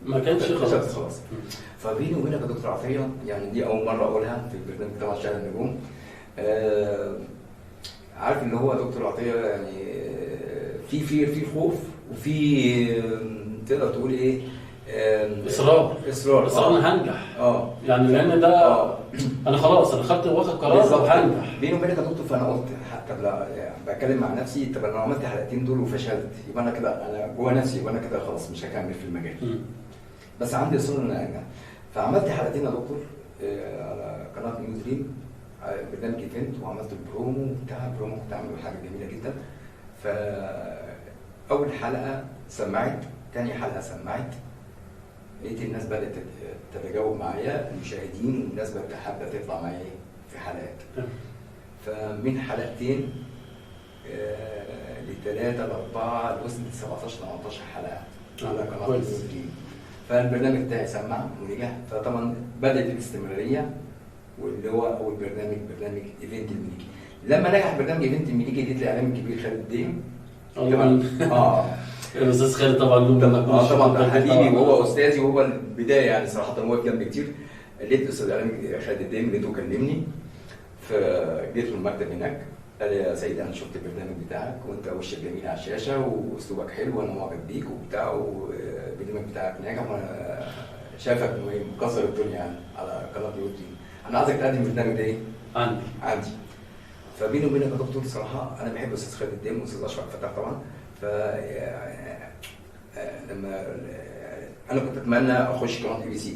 ما كانش خلاص. فبيني وبينك يا دكتور عطيه، يعني دي اول مره اقولها في البرنامج طبعا شارع النجوم. عارف اللي هو دكتور عطيه يعني في خوف وفي تقدر تقول ايه، اصرار انا هنجح. يعني لان ده انا خلاص انا واخد قرار وهنجح. بيني وبينك يا دكتور، فانا قلت طب لا يعني بتكلم مع نفسي، طب انا عملت حلقتين دول وفشلت، يبقى انا كده انا جوه نفسي، يبقى انا كده خلاص مش هكمل في المجال. بس عندي اصرار ان انا انجح. فعملت حلقتين يا دكتور على قناه نيو دريم، برنامج ايفنت، وعملت البرومو بتاع كنت عامله حاجه جميله جدا. فاول حلقه سمعت، تاني حلقه سمعت، لقيت الناس بدات تتجاوب معايا، المشاهدين والناس بدات حابه تطلع معايا في حلقات. فمن حلقتين لثلاثه لاربعه وصلت 17 18 حلقه على قناه نيو دريم. فالبرنامج بتاعي سمع ونجح. فطبعا بدات الاستمراريه، واللي هو اول برنامج ايفنت المليجي. لما نجح برنامج ايفنت المليجي جيت الاعلامي الكبير خالد ديم. الاستاذ خالد طبعا طبعا حبيبي، وهو استاذي وهو البدايه يعني صراحه، هو واقف جنبي كتير. لقيت الاستاذ الاعلامي خالد ديم لقيته كلمني، فجيت له المكتب هناك. قال لي يا سعيد انا شفت البرنامج بتاعك وانت وشك جميل على الشاشه واسلوبك حلو وانا معجب بيك وبتاع، والبرنامج بتاعك ناجح وانا شايفك مكسر الدنيا يعني على قناه نيو دريم. انا عايزك تقدم البرنامج ده ايه؟ عندي. فبيني وبينك يا دكتور صراحه انا بحب الاستاذ خالد ديم والاستاذ اشرف فتاح طبعا. ف لما انا كنت اتمنى اخش قناه ABC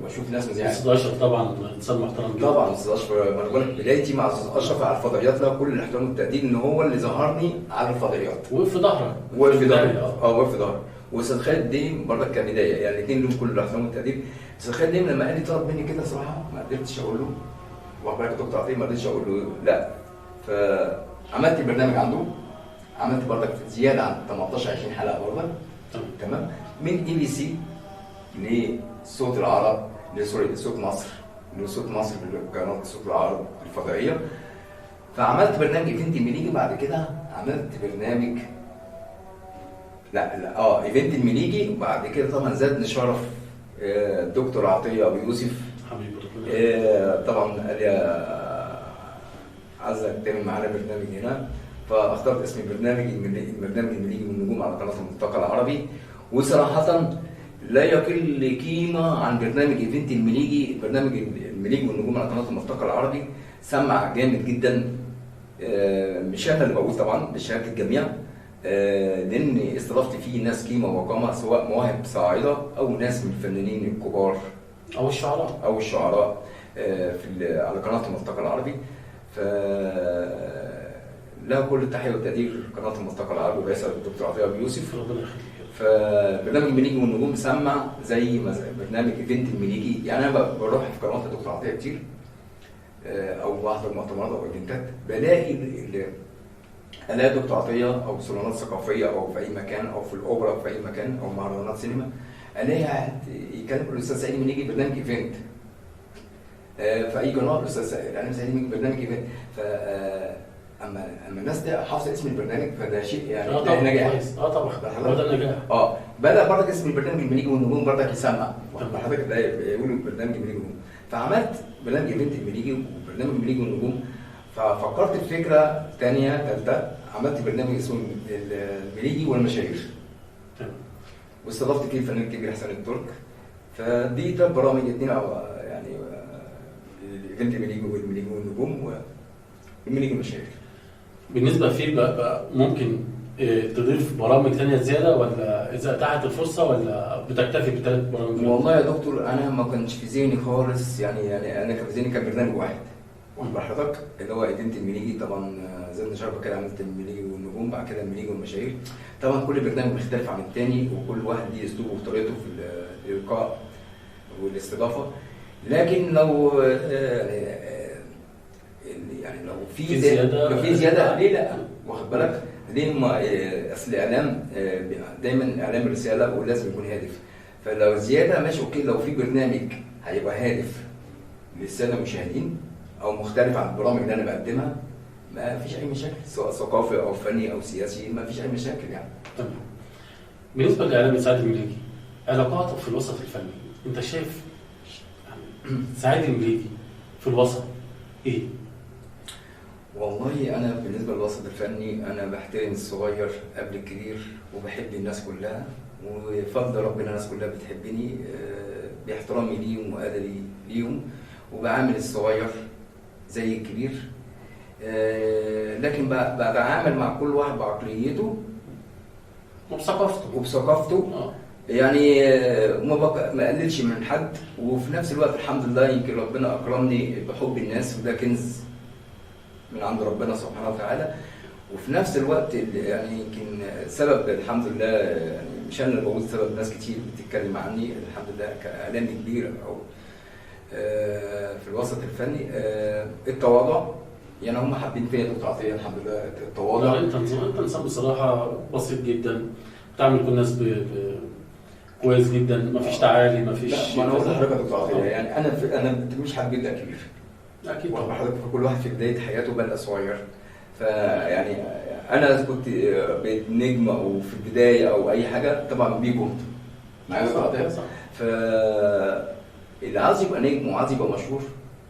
واشوف ناس مذيعين. استاذ اشرف طبعا انسان محترم جدا. طبعا استاذ اشرف، انا بقول لك بدايتي مع استاذ اشرف على الفضائيات، له كل الاحترام والتقدير ان هو اللي ظهرني على الفضائيات. وقف في ظهرك. وقف في ظهري. واستاذ خالد ديم برضك كبدايه، يعني الاثنين لهم كل الاحترام والتقدير. استاذ خالد ديم لما قال لي طلب مني كده صراحه ما قدرتش اقول له، واخبارك دكتور عطيه، ما قدرتش اقول له لا. فعملت البرنامج عنده، عملت برضك زياده عن 18 20 حلقه برضك. تمام. من ABC لصوت العرب، لصوت مصر بقناه صوت العرب الفضائيه. فعملت برنامج ايفنت المليجي. بعد كده عملت برنامج ايفنت المليجي. وبعد كده طبعا زادني شرف الدكتور عطيه ابو يوسف حبيبي طبعا قال لي عايزك تعمل معانا برنامج هنا. فاخترت اسم البرنامج المليجي من النجوم على قناه الملتقى العربي. وصراحه لا يقل قيمه عن برنامج ايفنت المليجي. برنامج المليجي والنجوم على قناه الملتقى العربي سمع جامد جدا. مش انا اللي بقول طبعا، بشهاده الجميع، لان استضفت فيه ناس قيمه وقامه، سواء مواهب صاعده او ناس من الفنانين الكبار او الشعراء على قناه الملتقى العربي. ف له كل التحيه والتقدير قناه الملتقى العربي ورئيسها الدكتور عطيه ابو يوسف. ربنا يخليك. فبرنامج المليجي والنجوم سمع زي برنامج ايفنت المليجي. يعني انا بروح في قناه الدكتور عطيه كتير، او بحضر مؤتمرات او ايفنتات، بلاقي الاقي دكتور عطيه او صالونات ثقافيه او في اي مكان، او في الاوبرا او في اي مكان، او مهرجانات سينما، الاقي قاعد يكلم الاستاذ سعيد المليجي برنامج ايفنت. في اي قناه الاستاذ سعيد المليجي برنامج ايفنت. ف اما الناس حافظه اسم البرنامج، فده شيء يعني طبعا نجاح. كويس. طبعا هو ده النجاح. بدا برضك اسم البرنامج المليجي والنجوم برضك يسمع، حضرتك ده يقولوا برنامج المليجي والنجوم. فعملت برنامج ايفنت المليجي وبرنامج المليجي والنجوم. ففكرت في فكره ثانيه ثالثه، عملت برنامج اسمه المليجي والمشاهير. تمام. واستضفت فيه الفنان الكبير حسن الترك. فدي 3 برامج، 2 يعني الايفنت المليجي والنجوم والمليجي والمشاهير. بالنسبه فيه بقى ممكن تضيف برامج ثانيه زياده، ولا اذا اتاحت الفرصه، ولا بتكتفي ب3 برامج؟ والله يا دكتور انا ما كانش في ذهني خالص، يعني انا كان في ذهني كان برنامج واحد واخد بال حضرتك، اللي هو ايفنت المليجي. طبعا زدنا شربه كده، عملت المليجي والنجوم، بعد كده المليجي والمشاهير. طبعا كل برنامج مختلف عن الثاني، وكل واحد ليه اسلوبه وطريقته في الالقاء والاستضافه. لكن لو يعني لو في زياده ليه لا؟ واخد بالك؟ ليه؟ اصل الاعلام دايما اعلام رساله ولازم يكون هادف. فلو زياده ماشي اوكي. لو في برنامج هيبقى هادف للساده المشاهدين او مختلف عن البرامج اللي انا بقدمها، ما فيش اي مشاكل، سواء ثقافي او فني او سياسي، ما فيش اي مشاكل يعني. تمام. بالنسبه لاعلام سعيد المليجي، علاقاته في الوسط الفني، انت شايف سعيد المليجي في الوسط ايه؟ والله انا بالنسبه للوسط الفني انا بحترم الصغير قبل الكبير، وبحب الناس كلها، وفضل ربنا الناس كلها بتحبني باحترامي ليهم وادبي ليهم، وبعامل الصغير زي الكبير. لكن بتعامل مع كل واحد بعقليته وبثقافته. يعني ما اقللش من حد، وفي نفس الوقت الحمد لله يمكن ربنا اكرمني بحب الناس، وده كنز من عند ربنا سبحانه وتعالى. وفي نفس الوقت يعني يمكن سبب الحمد لله، يعني مش انا اللي بقول، سبب ناس كتير بتتكلم عني الحمد لله كاعلامي كبير او في الوسط الفني، التواضع. يعني هم حابين فيا دكتور عطيه الحمد لله التواضع. انت انسان بصراحه بسيط جدا، بتعمل كل الناس كويس جدا، مفيش تعالي، مفيش. لا، ما انا قلت لحضرتك يا دكتور عطيه، يعني انا مش حد بيبدا كبير. اكيد طبعا. حضرتك في كل واحد في بدايه حياته بدا صغير. فيعني انا كنت بقيت نجم او في البدايه او اي حاجه طبعا بيجهد معايا دكتور عطيه. ف اللي عايز يبقى نجم وعايز يبقى مشهور،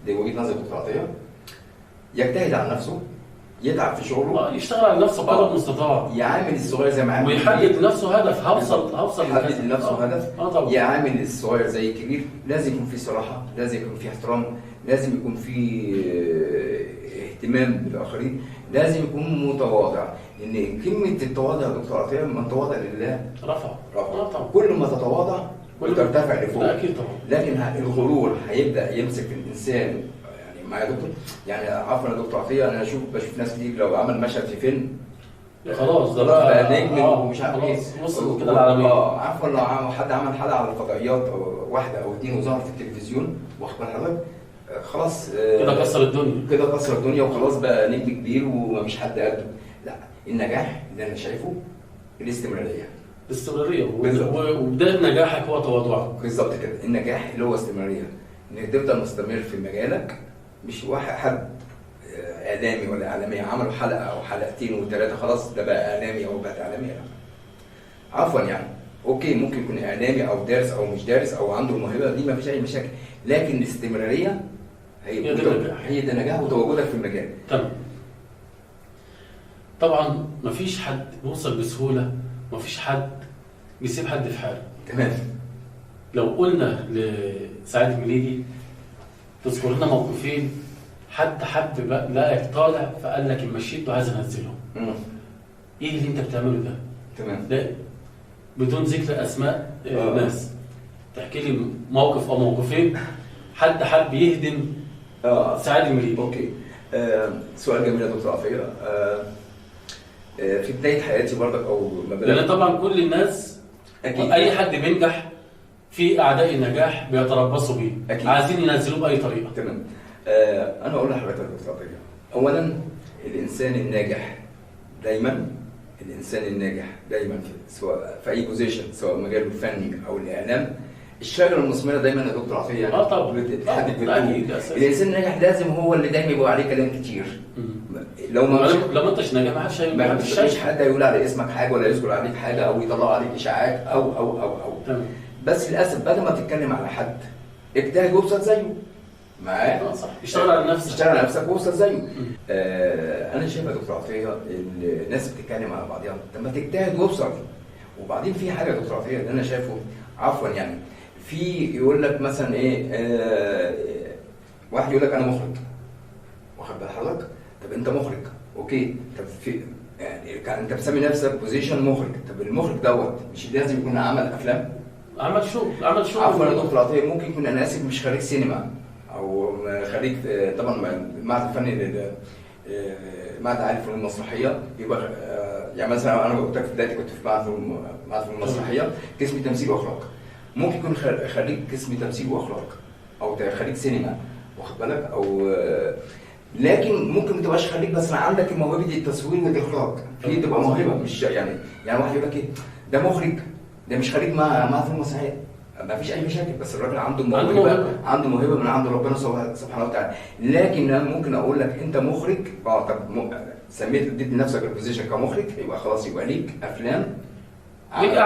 دي وجهه نظر دكتور عطيه، يجتهد على نفسه، يتعب في شغله، يشتغل على نفسه قدر المستطاع، يعامل الصغير زي ما عامل، ويحدد لنفسه هدف. هوصل يحدد لنفسه هدف. يعامل الصغير زي الكبير. لازم يكون في صراحه، لازم يكون في احترام، لازم يكون في اهتمام بالاخرين، لازم يكون متواضع. لان كلمه التواضع يا دكتور عطيه، من تواضع لله رفع. كل ما تتواضع ترتفع لفوق. اكيد طبعا. لكن الغرور هيبدا يمسك الانسان. معايا دكتور، يعني عفوا يا دكتور عطيه، انا بشوف ناس كتير لو عمل مشهد في فيلم خلاص ده بقى نجم ومش عارف ايه، وصل كده العالميه. عفوا لو حد عمل حلقه على الفضائيات او واحده او 2 وظهر في التلفزيون، واخد بال حضرتك، خلاص كده كسر الدنيا، وخلاص بقى نجم كبير ومفيش حد قده. لا، النجاح اللي انا شايفه الاستمراريه. وبدايه نجاحك هو تواضعك. بالظبط كده، النجاح اللي هو استمراريه، انك تفضل مستمر في مجالك. مش حد اعلامي ولا اعلاميه عملوا حلقه او حلقتين و3 خلاص ده بقى اعلامي او بقت اعلاميه. عفوا يعني اوكي، ممكن يكون اعلامي او دارس او مش دارس او عنده الموهبه دي، ما فيش اي مشاكل، لكن الاستمراريه هي ده نجاح وتواجدك في المجال. تمام. طبعا ما فيش حد بيوصل بسهوله، ما فيش حد بيسيب حد في حاله. تمام. لو قلنا لسعيد المليجي تذكر لنا موقفين حد حب بقى لا طالع فقال لك مشيته عايز انزله. ايه اللي انت بتعمله ده؟ تمام. ده بدون ذكر اسماء ناس، تحكي لي موقف او موقفين حد حب يهدم سعيد المليجي. اوكي. سؤال جميل يا دكتور عطيه. في بدايه حياتي برضك او ما بدأت، لان طبعا كل الناس اكيد اي حد بينجح في اعداء النجاح بيتربصوا بيه، أكيد. عايزين ينزلوه باي طريقه. تمام. انا اقول لحضرتك يا دكتور عطيه، اولا الانسان الناجح دايما، سواء في اي بوزيشن، سواء المجال الفني او الاعلام، الشجره المثمره دايما يا دكتور عطيه يعني طبعا الانسان الناجح لازم هو اللي دايما يبقى عليه كلام كتير. لو ما انتش ناجح ما فيش حد هيقول على اسمك حاجه ولا يذكر عليك حاجه او يطلع عليك اشاعات او تمام. بس للاسف بدل ما تتكلم على حد اجتهد وابسط زيه معاه. صح، اشتغل على نفسك وابسط زيه. انا شايف يا دكتور عطيه الناس بتتكلم على بعضها، طب ما تجتهد وابسط. وبعدين في حاجه يا دكتور عطيه اللي انا شايفه عفوا يعني، في يقول لك مثلا ايه، واحد يقول لك انا مخرج، واخد بال حضرتك؟ طب انت مخرج اوكي، طب في يعني انت بتسمي نفسك بوزيشن مخرج، طب المخرج دوت مش لازم يكون عمل افلام؟ عمل شغل عفوا يا دكتور عطيه، ممكن يكون انا اسف مش خريج سينما او خريج طبعا المعهد الفني المعهد العالي للفنون المسرحيه، يبقى يعني مثلا انا قلت لك في بدايتي كنت في معهد الفنون المسرحيه قسم تمثيل واخراج، ممكن يكون خريج قسم تمثيل واخراج او خريج سينما، واخد بالك؟ او لكن ممكن ما تبقاش خريج بس عندك موهبه التصوير والاخراج، في تبقى موهبه مش يعني واحد يقول لك ايه ده مخرج ده مش خريج معهد الفنون المسرحيه، ما فيش اي مشاكل، بس الراجل عنده موهبه من عند ربنا سبحانه وتعالى. لكن انا ممكن اقول لك انت مخرج، طب سميت اديت لنفسك البوزيشن كمخرج، يبقى خلاص يبقى ليك افلام، ليك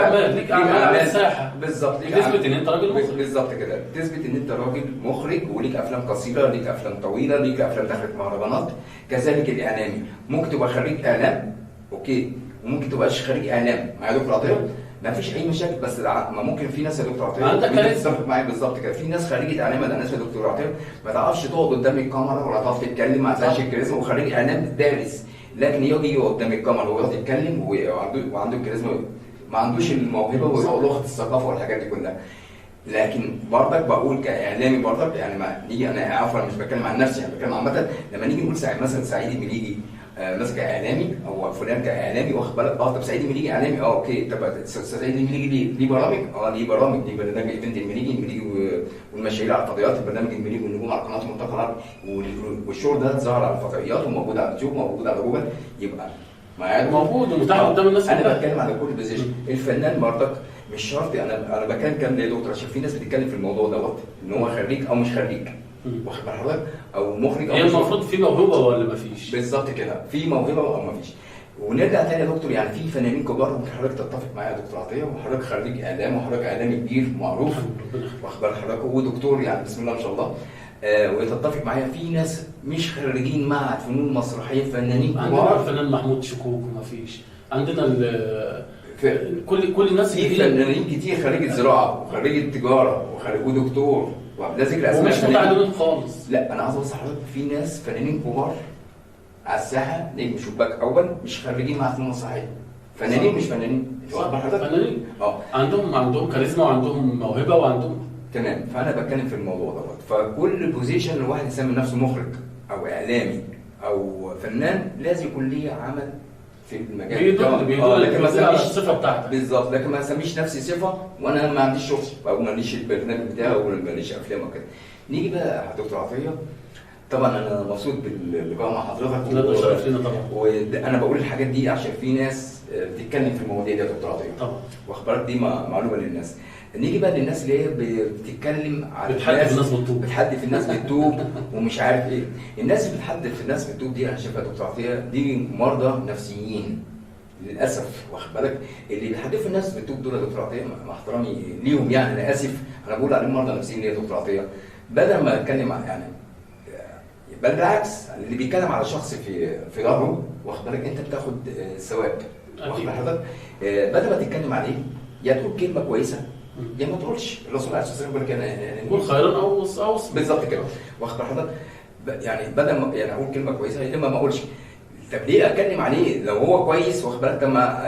اعمال على الساحه. بالظبط، تثبت ان انت راجل مخرج. بالظبط كده، تثبت ان انت راجل مخرج وليك افلام قصيره، ليك افلام طويله، ليك افلام دخلت مهرجانات. كذلك الاعلامي، ممكن تبقى خريج اعلام اوكي، وممكن تبقاش خريج اعلام معايا يا دكتور عطيه، ما فيش اي مشاكل، بس ما ممكن في ناس يا دكتور عطيه عندك تتفق معايا بالظبط كده، في ناس خريجه اعلام ده ناس يا دكتور عطيه ما تعرفش تقعد قدام الكاميرا ولا تعرف تتكلم، ما عندهاش الكاريزما، وخريج اعلام دارس، لكن يجي قدام الكاميرا ويقعد يتكلم وعنده الكاريزما، ما عندوش الموهبه ولغه الثقافه والحاجات دي كلها. لكن برضك بقول كاعلامي برضك يعني ما نيجي، انا عفوا مش بتكلم عن نفسي، يعني بتكلم عامه، لما نيجي نقول مثلا سعيد المليجي مثلا كاعلامي او فلان كاعلامي، واخد بالك؟ طب سعيد المليجي اعلامي اوكي، طب سعيد المليجي ليه برامج؟ ليه برنامج ايفنت المليجي والمشاهير على الفضائيات، البرنامج المليجي والنجوم على قناه المنطقه العربي، والشغل ده ظهر على الفضائيات وموجود على اليوتيوب وموجود على جوجل، يبقى موجود ومتاح قدام الناس. انا بتكلم على كل بوزيشن. الفنان برضك مش شرط، انا بتكلم كام يا دكتور عشان في ناس بتتكلم في الموضوع دوت ان هو خريج او مش خريج، واخد بال حضرتك؟ او مخرج او هي المفروض في موهبه ولا ما فيش؟ بالظبط كده، في موهبه او ما فيش. ونرجع تاني يا دكتور، يعني في فنانين كبار ممكن حضرتك تتفق معايا يا دكتور عطيه، وحضرتك خريج اعلام وحضرتك اعلامي كبير معروف، واخد بال حضرتك؟ ودكتور يعني بسم الله ما شاء الله، وتتفق معايا في ناس مش خريجين معهد فنون مسرحيه، فنانين كبار. عندنا الفنان محمود شكوك وما فيش، عندنا كل الناس في فنانين كتير خريج الزراعه وخريج التجاره ودكتور، ولا ذكر اسماء ومش متعلمين خالص. لا انا عايز اوصل لحضرتك في ناس فنانين كبار على الساحه، نجم شباك اول مش خريجين معهد فنون مسرحيه، فنانين مش فنانين، فنانين عندهم كاريزما وعندهم موهبه وعندهم تمام. فانا بتكلم في الموضوع دوت، فكل بوزيشن الواحد يسمي نفسه مخرج او اعلامي او فنان لازم يكون ليه عمل في المجال، بيدل لكن ما اسميش الصفه بتاعتك بالظبط، لكن ما اسميش نفسي صفه وانا ما عنديش شغل او ما ليش البرنامج بتاعي او ما ليش افلام وكده. نيجي بقى يا دكتور عطيه، طبعا انا مبسوط باللقاء مع حضرتك، لا ده شرف لينا طبعا، وانا بقول الحاجات دي عشان في ناس بتتكلم في المواضيع دي يا دكتور عطيه طبعا، واخبارك دي معلومه للناس. نيجي بقى للناس اللي هي بتتكلم على بتحدث الناس بالطوب ومش عارف ايه. الناس اللي بتحدث الناس بالطوب دي انا شايفها يا دكتور عطيه دي مرضى نفسيين للاسف، واخد بالك؟ اللي بيحدثوا الناس بالطوب دول يا دكتور عطيه مع احترامي ليهم يعني انا اسف، انا بقول عليهم مرضى نفسيين ليه يا دكتور عطيه؟ بدل ما اتكلم يعني بل بالعكس، اللي بيتكلم على شخص في ظهره، واخد بالك؟ انت بتاخد ثواب، واخد بالك؟ بدل ما تتكلم عليه يا تقول كلمه كويسه يا ما تقولش. الرسول عليه الصلاه والسلام بيقول لك يعني قول خيرا او اوص. بالظبط كده. واخد بال حضرتك؟ يعني بدل ما يعني اقول كلمه كويسه يا اما ما اقولش. طب ليه اتكلم عليه لو هو كويس؟ واخد بالك؟ طب ما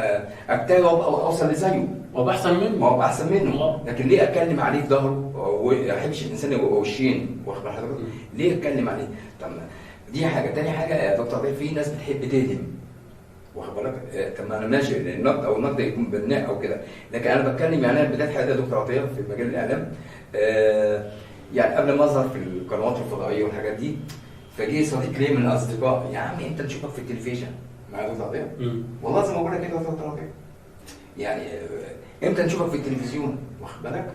اجتهد اوصل لزيه وابقى احسن منه. ما هو احسن منه. لكن ليه اتكلم عليه في ظهره؟ وما احبش الانسان يبقى وشين. واخد بال حضرتك؟ ليه اتكلم عليه؟ طب دي حاجه. تاني حاجه يا دكتور عطيه، في ناس بتحب تهدم. واخد بالك؟ طب ما انا ماشي النقد او النقد يكون بناء او كده، لكن انا بتكلم يعني انا بدايه حياتي يا دكتور عطيه في مجال الاعلام. يعني قبل ما اظهر في القنوات الفضائيه والحاجات دي، فجي صديق لي من الاصدقاء: يا عم انت نشوفك في التلفزيون. معايا يا دكتور عطيه؟ والله زي ما بقول لك كده يا دكتور عطيه، يعني امتى نشوفك في التلفزيون؟ واخد بالك؟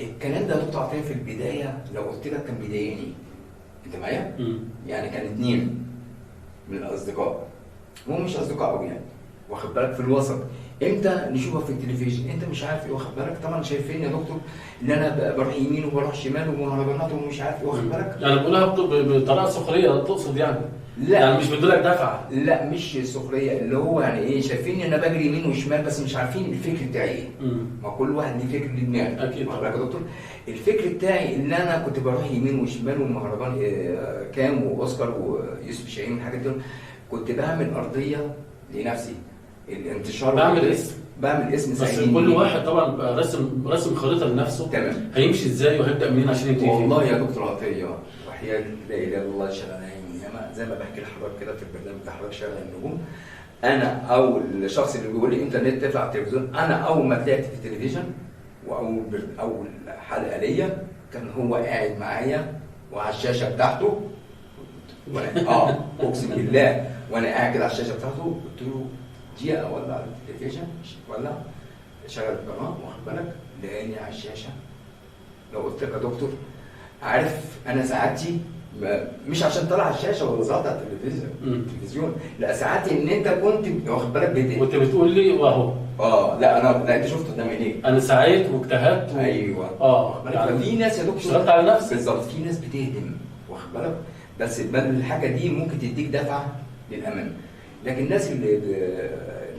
الكلام ده يا دكتور عطيه في البدايه لو قلت لك كان بيضايقني. انت معايا؟ يعني كان 2 من الاصدقاء، هم مش اصدقاء قوي يعني، واخد بالك؟ في الوسط: امتى نشوفك في التلفزيون؟ انت مش عارف ايه. واخد بالك؟ طبعا شايفين يا دكتور ان انا بروح يمين وبروح شمال ومهرجانات ومش عارف ايه. واخد بالك؟ يعني بقولها بطريقه سخريه تقصد يعني؟ لا يعني مش بدولك دفعه. لا مش سخريه، اللي هو يعني ايه، شايفين ان انا بجري يمين وشمال بس مش عارفين الفكر بتاعي ايه. ما كل واحد ليه فكر ليه دماغ. اكيد. واخد بالك يا دكتور؟ الفكر بتاعي ان انا كنت بروح يمين وشمال ومهرجان كام واوسكار ويوسف شاهين والحاجات دي، كنت بعمل ارضيه لنفسي الانتشار. بعمل اسم بس كل واحد طبعا بقى رسم خريطه لنفسه. تمام. هيمشي ازاي وهيبدا منين عشان ينتهي؟ والله يا دكتور عطيه وحياه لا اله الا الله شغال نعمه، زي ما بحكي لحضرتك كده في البرنامج بتاع حضرتك شارع النجوم، انا اول الشخص اللي بيقول لي انترنت تطلع على التلفزيون، انا اول ما طلعت في التلفزيون واول حلقه ليا كان هو قاعد معايا وعلى الشاشه بتاعته اقسم بالله وانا قاعد كده على الشاشه بتاعته قلت له دقيقه ولا التلفزيون ولا شغل القناه. واخد بالك؟ لقاني على الشاشه. لو قلت لك يا دكتور عارف انا سعادتي مش عشان طلع على الشاشه ولا ظهرت على التلفزيون، لا سعادتي ان انت كنت واخد بالك وانت بتقول لي واهو. لا انت شفت قدام عينيك. انا سعيت واجتهدت ايوه. يعني في ناس يا دكتور اشتغلت على نفسي. بالظبط. في ناس بتهدم. واخد بالك؟ بس الحاجه دي ممكن تديك دفعه للامام. لكن الناس اللي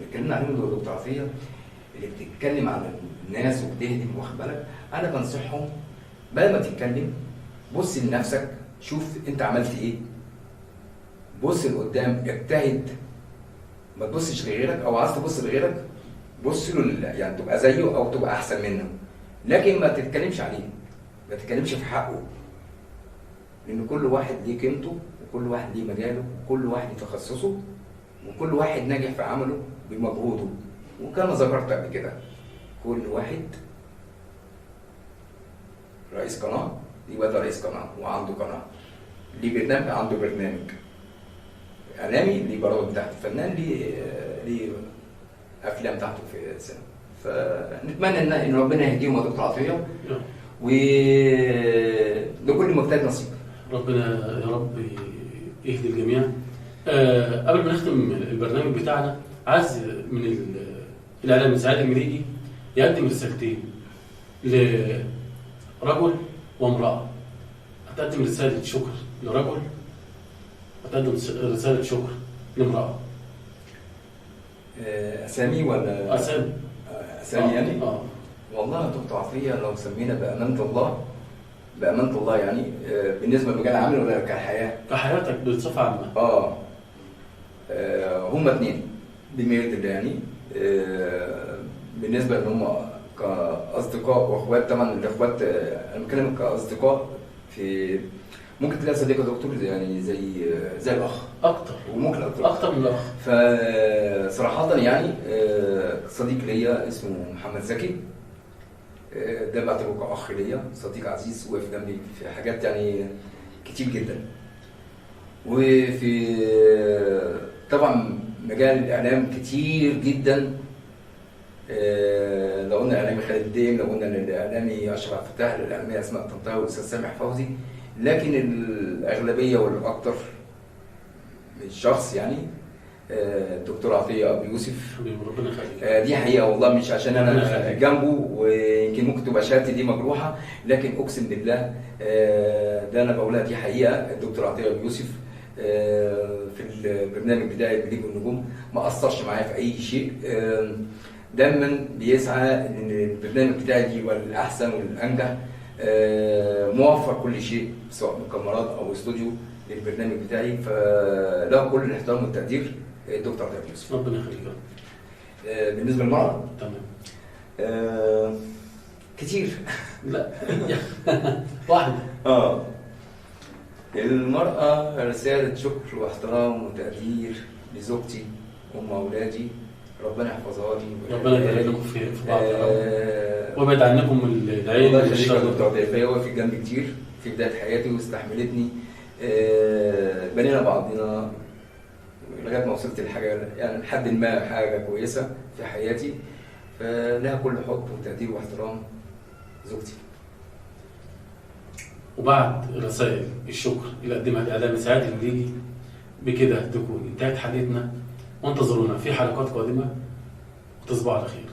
اتكلمنا عليهم دول دكتور عطيه، اللي بتتكلم عن الناس وبتهدم، واخد بالك؟ انا بنصحهم بدل ما تتكلم بص لنفسك، شوف انت عملت ايه، بص لقدام، اجتهد، ما تبصش لغيرك، او عايز تبص لغيرك بص له يعني تبقى زيه او تبقى احسن منه، لكن ما تتكلمش عليه، ما تتكلمش في حقه، لان كل واحد ليه قيمته وكل واحد ليه مجاله وكل واحد ليه تخصصه وكل واحد ناجح في عمله بمجهوده. وكما ذكرت قبل كده كل واحد رئيس قناه يبقى ده رئيس قناه وعنده قناه، ليه برنامج عنده برنامج اعلامي، ليه برامج بتاعته، فنان ليه افلام بتاعته في السينما. فنتمنى ان ربنا يهديهم يا دكتور عطيه ولكل مجتهد نصيب. ربنا يا رب يهدي الجميع. قبل ما نختم البرنامج بتاعنا، عايز من الاعلامي سعيد المريدي يقدم رسالتين لرجل وامراه. هتقدم رساله شكر لرجل وتقدم رساله شكر لامراه. اسامي ولا اسامي يعني؟ والله يا دكتور عطيه لو سمينا بامانه الله يعني بالنسبه لمجال العمل ولا كحياه؟ كحياتك بصفه عامه. هم 2 بميل الله يعني. بالنسبه ان هم كاصدقاء واخوات، طبعا الاخوات انا بتكلم كاصدقاء، في ممكن تلاقي صديق يا دكتور يعني زي الاخ اكتر، وممكن اكتر من الاخ. فصراحه يعني صديق ليا اسمه محمد زكي، ده بعتبره كاخ ليا، صديق عزيز وقف جنبي في حاجات يعني كتير جدا. وفي طبعا مجال الاعلام كتير جدا، لو قلنا الاعلامي خالد الدين، لو قلنا الاعلامي اشرف عبد الفتاح، الاعلامي اسماء طنطاوي والاستاذ سامح فوزي، لكن الاغلبيه والاكثر الشخص يعني الدكتور عطيه ابو يوسف. ربنا يخليك. دي حقيقه والله، مش عشان انا جنبه ويمكن ممكن تبقى شهادتي دي مجروحه، لكن اقسم بالله ده انا بقولها دي حقيقه. الدكتور عطيه ابو يوسف في البرنامج بتاعي بليج النجوم ما اثرش معايا في اي شيء، دايما بيسعى ان البرنامج بتاعي يبقى الاحسن والانجح. موفر كل شيء سواء من كاميرات او استوديو للبرنامج بتاعي، فله كل الاحترام والتقدير الدكتور عطيه يوسف. ربنا يخليك. بالنسبه للمرأة تمام. كتير. لا واحده. المرأة رسالة شكر واحترام وتقدير لزوجتي وأم أولادي، ربنا يحفظها لي. ربنا يبارك لكم في بعض وابعد عنكم العين الله يخليك والشر. يا دكتور عطيه، فهي وقفت جنبي كتير في بداية حياتي واستحملتني. بنينا بعضنا لغاية ما وصلت لحاجة يعني لحد ما حاجة كويسة في حياتي، فلها كل حب وتقدير واحترام زوجتي. وبعد رسائل الشكر اللي قدمها الإعلامي سعاد المليجي، بكده تكون انتهت حلقتنا، وانتظرونا في حلقات قادمة وتصبحوا على خير.